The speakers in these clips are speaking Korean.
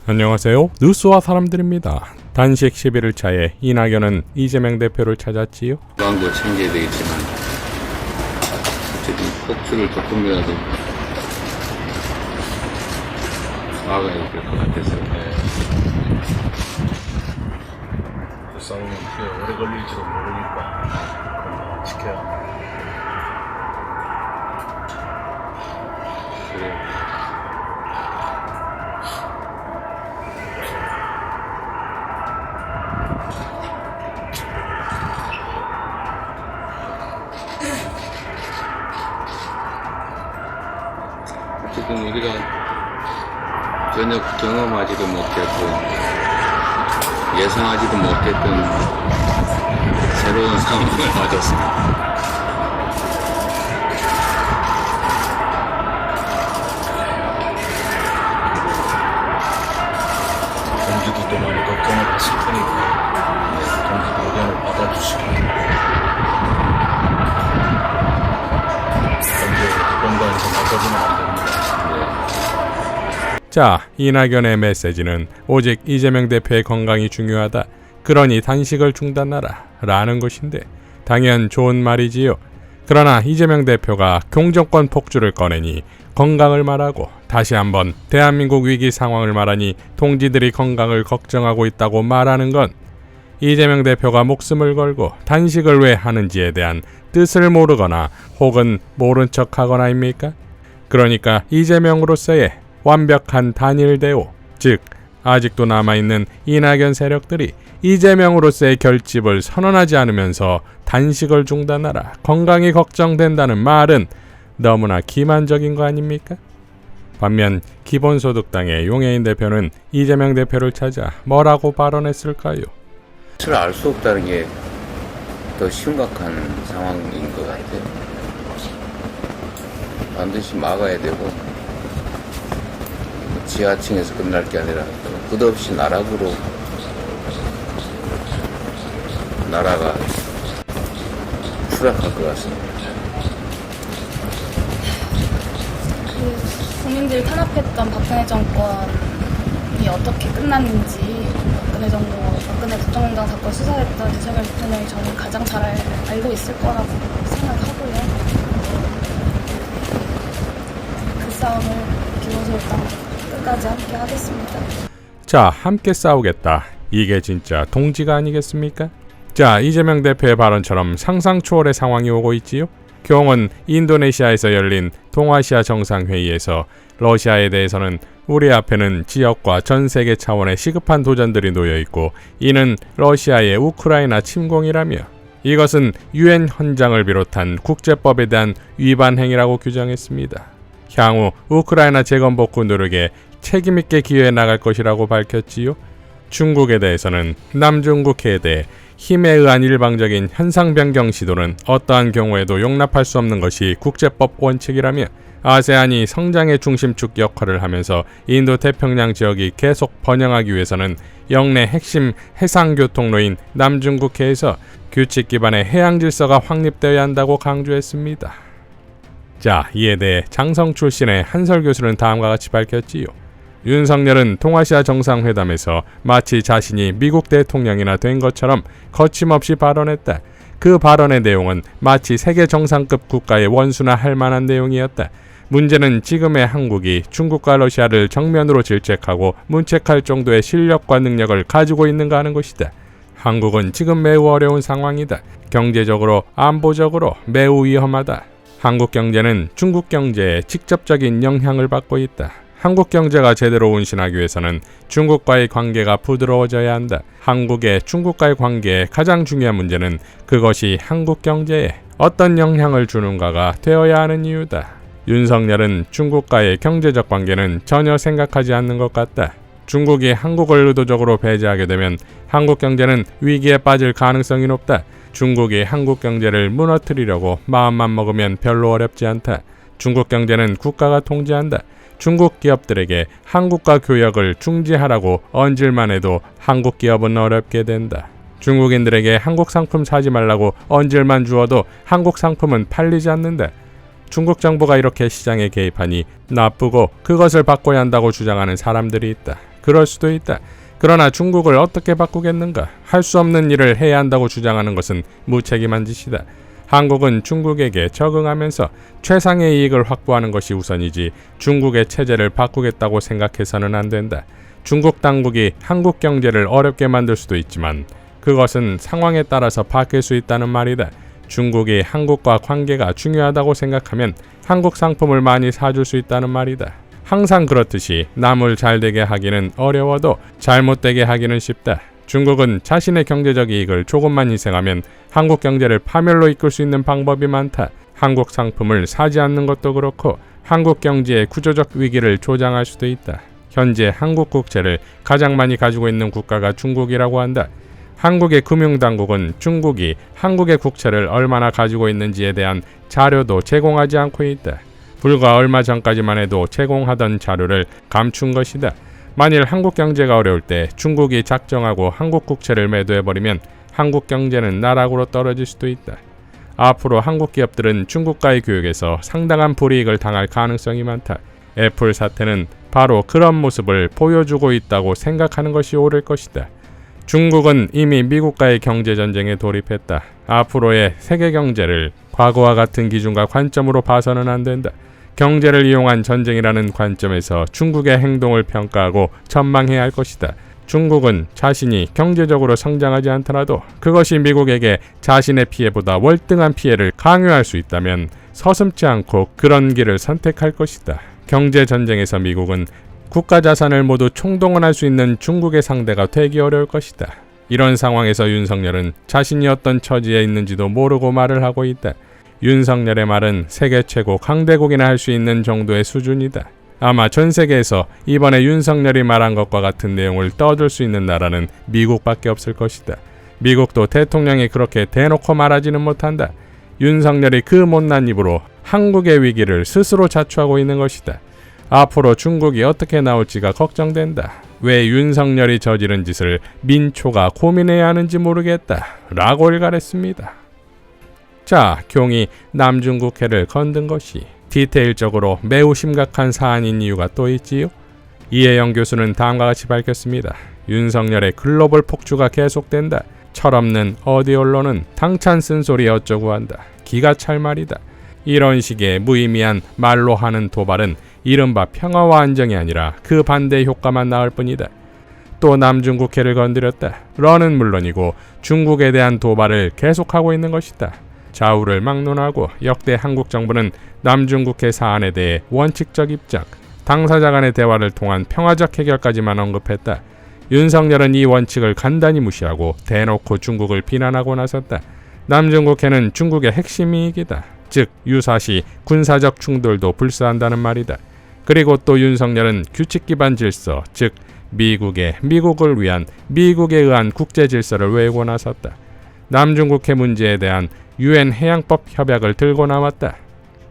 안녕하세요. 뉴스와 사람들입니다. 단식 11일 차에 이낙연은 이재명 대표를 찾았지요. 건강도 챙겨야 되겠지만 어쨌든 폭주를 조금이라도 막아야 될 것 같아서. 그 싸움은 꽤 오래 걸릴지도 모르니까 지켜야 합니다. 그래. 어쨌든 우리가 전혀 경험하지도 못했고 예상하지도 못했던 새로운 상황을 맞았습니다. 동지들도 많이 걱정을 했을 테니까 동지들 의견을 받아주시고 현재 공간에서 나서지는 안 됩니다. 자, 이낙연의 메시지는 오직 이재명 대표의 건강이 중요하다. 그러니 단식을 중단하라 라는 것인데 당연 좋은 말이지요. 그러나 이재명 대표가 경정권 폭주를 꺼내니 건강을 말하고 다시 한번 대한민국 위기 상황을 말하니 동지들이 건강을 걱정하고 있다고 말하는 건 이재명 대표가 목숨을 걸고 단식을 왜 하는지에 대한 뜻을 모르거나 혹은 모른 척하거나입니까? 그러니까 이재명으로서의 완벽한 단일 대오, 즉 아직도 남아있는 이낙연 세력들이 이재명으로서의 결집을 선언하지 않으면서 단식을 중단하라, 건강이 걱정된다는 말은 너무나 기만적인 거 아닙니까? 반면 기본소득당의 용해인 대표는 이재명 대표를 찾아 뭐라고 발언했을까요? 것을 알 수 없다는 게 더 심각한 상황인 것 같아요. 반드시 막아야 되고 지하층에서 끝날 게 아니라 끝없이 나락으로 나라가 추락할 것 같습니다. 국민들이 탄압했던 박근혜 정권이 어떻게 끝났는지 박근혜 국정농단 사건 수사했던 이재명 대통령이 저는 가장 잘 알고 있을 거라고 생각하고요. 그 싸움을 기본소득당 끝까지 함께 하겠습니다. 자, 함께 싸우겠다. 이게 진짜 동지가 아니겠습니까? 자, 이재명 대표의 발언처럼 상상 초월의 상황이 오고 있지요. 교홍은 인도네시아에서 열린 동아시아 정상회의에서 러시아에 대해서는 우리 앞에는 지역과 전 세계 차원의 시급한 도전들이 놓여있고 이는 러시아의 우크라이나 침공이라며 이것은 유엔 헌장을 비롯한 국제법에 대한 위반 행위라고 규정했습니다. 향후 우크라이나 재건복구 노력에 책임있게 기여해 나갈 것이라고 밝혔지요. 중국에 대해서는 남중국해에 대해 힘에 의한 일방적인 현상 변경 시도는 어떠한 경우에도 용납할 수 없는 것이 국제법 원칙이라며 아세안이 성장의 중심축 역할을 하면서 인도 태평양 지역이 계속 번영하기 위해서는 영내 핵심 해상교통로인 남중국해에서 규칙 기반의 해양 질서가 확립되어야 한다고 강조했습니다. 자, 이에 대해 장성 출신의 한설 교수는 다음과 같이 밝혔지요. 윤석열은 동아시아 정상회담에서 마치 자신이 미국 대통령이나 된 것처럼 거침없이 발언했다. 그 발언의 내용은 마치 세계 정상급 국가의 원수나 할 만한 내용이었다. 문제는 지금의 한국이 중국과 러시아를 정면으로 질책하고 문책할 정도의 실력과 능력을 가지고 있는가 하는 것이다. 한국은 지금 매우 어려운 상황이다. 경제적으로, 안보적으로 매우 위험하다. 한국 경제는 중국 경제에 직접적인 영향을 받고 있다. 한국 경제가 제대로 운신하기 위해서는 중국과의 관계가 부드러워져야 한다. 한국의 중국과의 관계의 가장 중요한 문제는 그것이 한국 경제에 어떤 영향을 주는가가 되어야 하는 이유다. 윤석열은 중국과의 경제적 관계는 전혀 생각하지 않는 것 같다. 중국이 한국을 의도적으로 배제하게 되면 한국 경제는 위기에 빠질 가능성이 높다. 중국이 한국 경제를 무너뜨리려고 마음만 먹으면 별로 어렵지 않다. 중국 경제는 국가가 통제한다. 중국 기업들에게 한국과 교역을 중지하라고 언질만 해도 한국 기업은 어렵게 된다. 중국인들에게 한국 상품 사지 말라고 언질만 주어도 한국 상품은 팔리지 않는다. 중국 정부가 이렇게 시장에 개입하니 나쁘고 그것을 바꿔야 한다고 주장하는 사람들이 있다. 그럴 수도 있다. 그러나 중국을 어떻게 바꾸겠는가? 할 수 없는 일을 해야 한다고 주장하는 것은 무책임한 짓이다. 한국은 중국에게 적응하면서 최상의 이익을 확보하는 것이 우선이지 중국의 체제를 바꾸겠다고 생각해서는 안 된다. 중국 당국이 한국 경제를 어렵게 만들 수도 있지만 그것은 상황에 따라서 바뀔 수 있다는 말이다. 중국이 한국과 관계가 중요하다고 생각하면 한국 상품을 많이 사줄 수 있다는 말이다. 항상 그렇듯이 남을 잘되게 하기는 어려워도 잘못되게 하기는 쉽다. 중국은 자신의 경제적 이익을 조금만 희생하면 한국 경제를 파멸로 이끌 수 있는 방법이 많다. 한국 상품을 사지 않는 것도 그렇고 한국 경제의 구조적 위기를 조장할 수도 있다. 현재 한국 국채를 가장 많이 가지고 있는 국가가 중국이라고 한다. 한국의 금융당국은 중국이 한국의 국채를 얼마나 가지고 있는지에 대한 자료도 제공하지 않고 있다. 불과 얼마 전까지만 해도 제공하던 자료를 감춘 것이다. 만일 한국 경제가 어려울 때 중국이 작정하고 한국 국채를 매도해버리면 한국 경제는 나락으로 떨어질 수도 있다. 앞으로 한국 기업들은 중국과의 교역에서 상당한 불이익을 당할 가능성이 많다. 애플 사태는 바로 그런 모습을 보여주고 있다고 생각하는 것이 옳을 것이다. 중국은 이미 미국과의 경제전쟁에 돌입했다. 앞으로의 세계 경제를 과거와 같은 기준과 관점으로 봐서는 안 된다. 경제를 이용한 전쟁이라는 관점에서 중국의 행동을 평가하고 전망해야 할 것이다. 중국은 자신이 경제적으로 성장하지 않더라도 그것이 미국에게 자신의 피해보다 월등한 피해를 강요할 수 있다면 서슴지 않고 그런 길을 선택할 것이다. 경제전쟁에서 미국은 국가 자산을 모두 총동원할 수 있는 중국의 상대가 되기 어려울 것이다. 이런 상황에서 윤석열은 자신이 어떤 처지에 있는지도 모르고 말을 하고 있다. 윤석열의 말은 세계 최고 강대국이나 할 수 있는 정도의 수준이다. 아마 전 세계에서 이번에 윤석열이 말한 것과 같은 내용을 떠들 수 있는 나라는 미국밖에 없을 것이다. 미국도 대통령이 그렇게 대놓고 말하지는 못한다. 윤석열이 그 못난 입으로 한국의 위기를 스스로 자초하고 있는 것이다. 앞으로 중국이 어떻게 나올지가 걱정된다. 왜 윤석열이 저지른 짓을 민초가 고민해야 하는지 모르겠다. 라고 일갈했습니다. 자, 경이 남중국해를 건든 것이 디테일적으로 매우 심각한 사안인 이유가 또 있지요. 이혜영 교수는 다음과 같이 밝혔습니다. 윤석열의 글로벌 폭주가 계속된다. 철없는 어디 언론은 당찬 쓴소리 어쩌고 한다. 기가 찰 말이다. 이런 식의 무의미한 말로 하는 도발은 이른바 평화와 안정이 아니라 그 반대의 효과만 낳을 뿐이다. 또 남중국해를 건드렸다. 러는 물론이고 중국에 대한 도발을 계속하고 있는 것이다. 좌우를 막론하고 역대 한국 정부는 남중국해 사안에 대해 원칙적 입장, 당사자 간의 대화를 통한 평화적 해결까지만 언급했다. 윤석열은 이 원칙을 간단히 무시하고 대놓고 중국을 비난하고 나섰다. 남중국해는 중국의 핵심 이익이다. 즉 유사시 군사적 충돌도 불사한다는 말이다. 그리고 또 윤석열은 규칙 기반 질서, 즉 미국을 위한 미국에 의한 국제 질서를 외우고 나섰다. 남중국해 문제에 대한 유엔 해양법 협약을 들고 나왔다.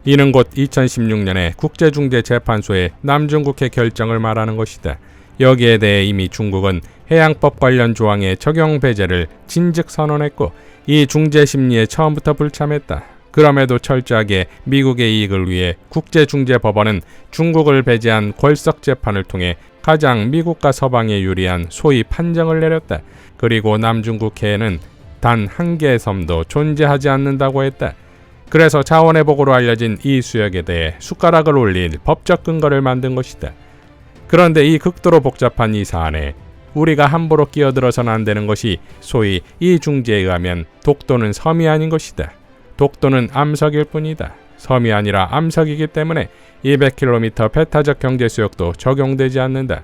이는 곧 2016년에 국제중재재판소의 남중국해 결정을 말하는 것이다. 여기에 대해 이미 중국은 해양법 관련 조항의 적용 배제를 진즉 선언했고 이 중재 심리에 처음부터 불참했다. 그럼에도 철저하게 미국의 이익을 위해 국제중재법원은 중국을 배제한 궐석 재판을 통해 가장 미국과 서방에 유리한 소위 판정을 내렸다. 그리고 남중국해에는 단 한 개의 섬도 존재하지 않는다고 했다. 그래서 자원회복으로 알려진 이 수역에 대해 숟가락을 올릴 법적 근거를 만든 것이다. 그런데 이 극도로 복잡한 이 사안에 우리가 함부로 끼어들어서는 안 되는 것이 소위 이 중재에 의하면 독도는 섬이 아닌 것이다. 독도는 암석일 뿐이다. 섬이 아니라 암석이기 때문에 200km 배타적 경제수역도 적용되지 않는다.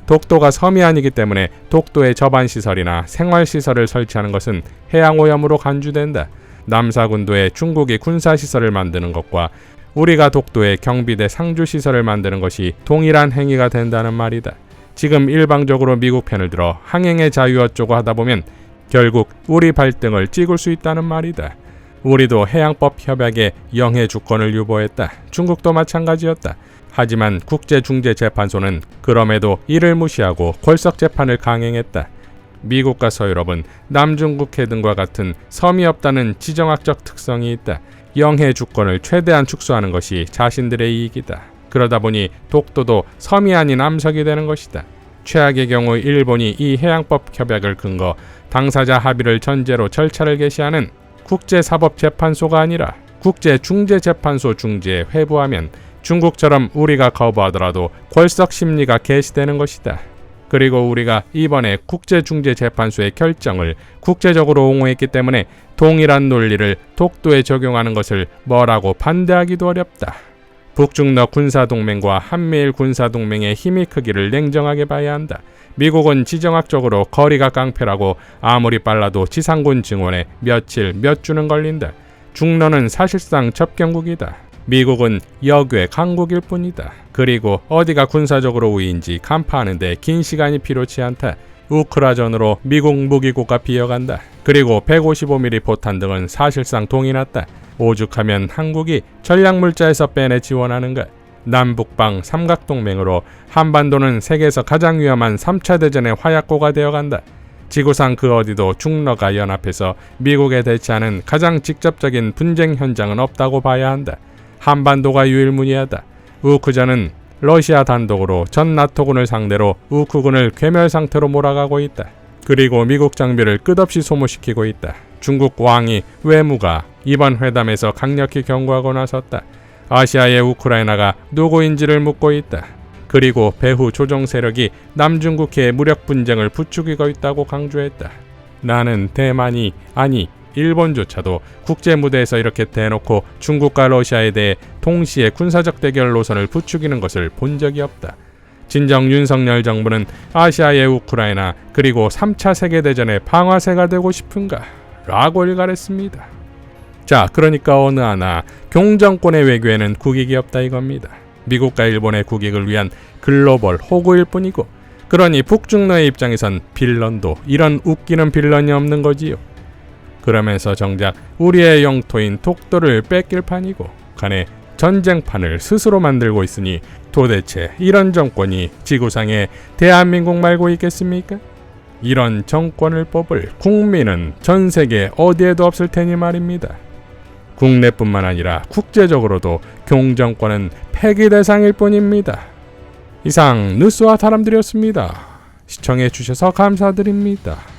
독도가 섬이 아니기 때문에 독도에 저반시설이나 생활시설을 설치하는 것은 해양오염으로 간주된다. 남사군도에 중국이 군사시설을 만드는 것과 우리가 독도에 경비대 상주시설을 만드는 것이 동일한 행위가 된다는 말이다. 지금 일방적으로 미국 편을 들어 항행의 자유 어쩌고 하다 보면 결국 우리 발등을 찍을 수 있다는 말이다. 우리도 해양법 협약에 영해 주권을 유보했다. 중국도 마찬가지였다. 하지만 국제중재재판소는 그럼에도 이를 무시하고 궐석 재판을 강행했다. 미국과 서유럽은 남중국해 등과 같은 섬이 없다는 지정학적 특성이 있다. 영해 주권을 최대한 축소하는 것이 자신들의 이익이다. 그러다 보니 독도도 섬이 아닌 암석이 되는 것이다. 최악의 경우 일본이 이 해양법 협약을 근거 당사자 합의를 전제로 절차를 개시하는 국제사법재판소가 아니라 국제중재재판소 중재에 회부하면 중국처럼 우리가 거부하더라도 궐석 심리가 개시되는 것이다. 그리고 우리가 이번에 국제중재재판소의 결정을 국제적으로 옹호했기 때문에 동일한 논리를 독도에 적용하는 것을 뭐라고 반대하기도 어렵다. 북중러 군사동맹과 한미일 군사동맹의 힘의 크기를 냉정하게 봐야 한다. 미국은 지정학적으로 거리가 깡패라고 아무리 빨라도 지상군 증원에 며칠 몇 주는 걸린다. 중러는 사실상 접경국이다. 미국은 역외 강국일 뿐이다. 그리고 어디가 군사적으로 우위인지 간파하는데 긴 시간이 필요치 않다. 우크라전으로 미국 무기고가 비어간다. 그리고 155mm 포탄 등은 사실상 동이 났다. 오죽하면 한국이 전략물자에서 빼내 지원하는가. 남북방 삼각동맹으로 한반도는 세계에서 가장 위험한 3차 대전의 화약고가 되어간다. 지구상 그 어디도 중러가 연합해서 미국에 대치하는 가장 직접적인 분쟁 현장은 없다고 봐야 한다. 한반도가 유일무이하다. 우크전은 러시아 단독으로 전 나토군을 상대로 우크군을 괴멸 상태로 몰아가고 있다. 그리고 미국 장비를 끝없이 소모시키고 있다. 중국 왕이 외무가 이번 회담에서 강력히 경고하고 나섰다. 아시아의 우크라이나가 누구인지를 묻고 있다. 그리고 배후 조정 세력이 남중국해의 무력 분쟁을 부추기고 있다고 강조했다. 나는 대만이 아니 일본조차도 국제 무대에서 이렇게 대놓고 중국과 러시아에 대해 동시에 군사적 대결 노선을 부추기는 것을 본 적이 없다. 진정 윤석열 정부는 아시아의 우크라이나 그리고 3차 세계대전의 방아쇠가 되고 싶은가? 라고 일갈했습니다. 자, 그러니까 어느 하나 경정권의 외교에는 국익이 없다 이겁니다. 미국과 일본의 국익을 위한 글로벌 호구일 뿐이고, 그러니 북중러의 입장에선 빌런도 이런 웃기는 빌런이 없는 거지요. 그러면서 정작 우리의 영토인 독도를 뺏길 판이고 간에 전쟁판을 스스로 만들고 있으니 도대체 이런 정권이 지구상에 대한민국 말고 있겠습니까? 이런 정권을 뽑을 국민은 전 세계 어디에도 없을 테니 말입니다. 국내뿐만 아니라 국제적으로도 경정권은 폐기 대상일 뿐입니다. 이상 뉴스와 사람들이었습니다. 시청해 주셔서 감사드립니다.